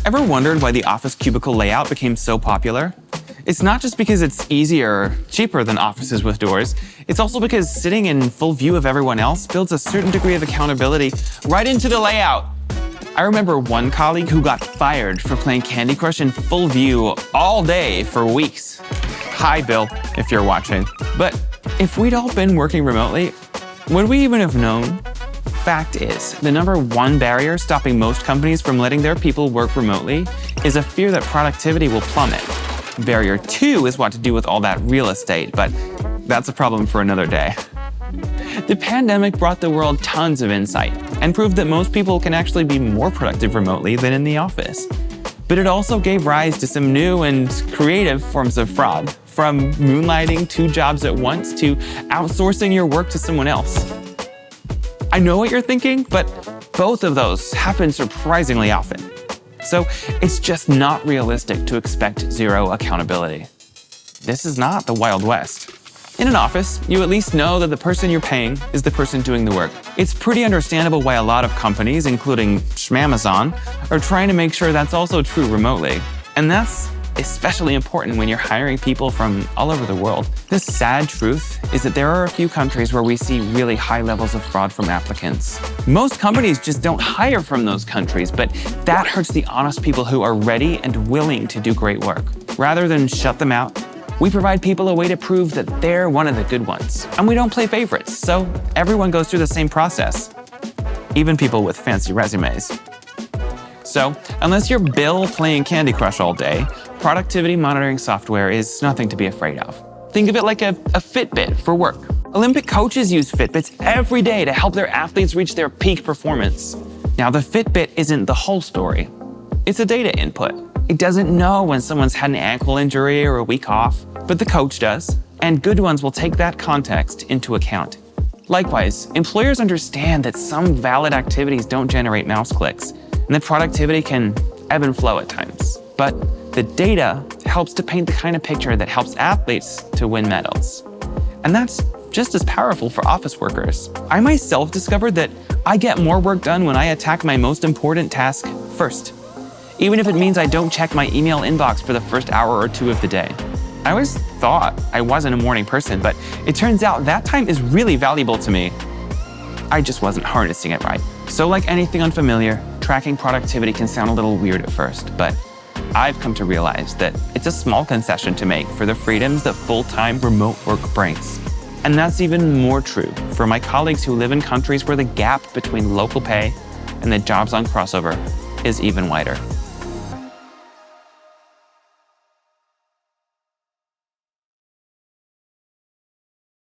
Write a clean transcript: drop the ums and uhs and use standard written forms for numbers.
Ever wondered why the office cubicle layout became so popular? It's not just because it's easier or cheaper than offices with doors, it's also because sitting in full view of everyone else builds a certain degree of accountability right into the layout. I remember one colleague who got fired for playing Candy Crush in full view all day for weeks. Hi, Bill, if you're watching. But if we'd all been working remotely, would we even have known? Fact is, the number one barrier stopping most companies from letting their people work remotely is a fear that productivity will plummet. Barrier 2 is what to do with all that real estate, but that's a problem for another day. The pandemic brought the world tons of insight and proved that most people can actually be more productive remotely than in the office. But it also gave rise to some new and creative forms of fraud, from moonlighting 2 jobs at once to outsourcing your work to someone else. I know what you're thinking, but both of those happen surprisingly often. So it's just not realistic to expect zero accountability. This is not the Wild West. In an office, you at least know that the person you're paying is the person doing the work. It's pretty understandable why a lot of companies, including Schmamazon, are trying to make sure that's also true remotely. And that's especially important when you're hiring people from all over the world. The sad truth is that there are a few countries where we see really high levels of fraud from applicants. Most companies just don't hire from those countries, but that hurts the honest people who are ready and willing to do great work. Rather than shut them out, we provide people a way to prove that they're one of the good ones. And we don't play favorites, so everyone goes through the same process. Even people with fancy resumes. So, unless you're Bill playing Candy Crush all day, productivity monitoring software is nothing to be afraid of. Think of it like a Fitbit for work. Olympic coaches use Fitbits every day to help their athletes reach their peak performance. Now, the Fitbit isn't the whole story. It's a data input. It doesn't know when someone's had an ankle injury or a week off, but the coach does, and good ones will take that context into account. Likewise, employers understand that some valid activities don't generate mouse clicks, and that productivity can ebb and flow at times. But the data helps to paint the kind of picture that helps athletes to win medals. And that's just as powerful for office workers. I myself discovered that I get more work done when I attack my most important task first, even if it means I don't check my email inbox for the first hour or 2 of the day. I always thought I wasn't a morning person, but it turns out that time is really valuable to me. I just wasn't harnessing it right. So like anything unfamiliar, tracking productivity can sound a little weird at first, but I've come to realize that it's a small concession to make for the freedoms that full-time remote work brings. And that's even more true for my colleagues who live in countries where the gap between local pay and the jobs on crossover is even wider.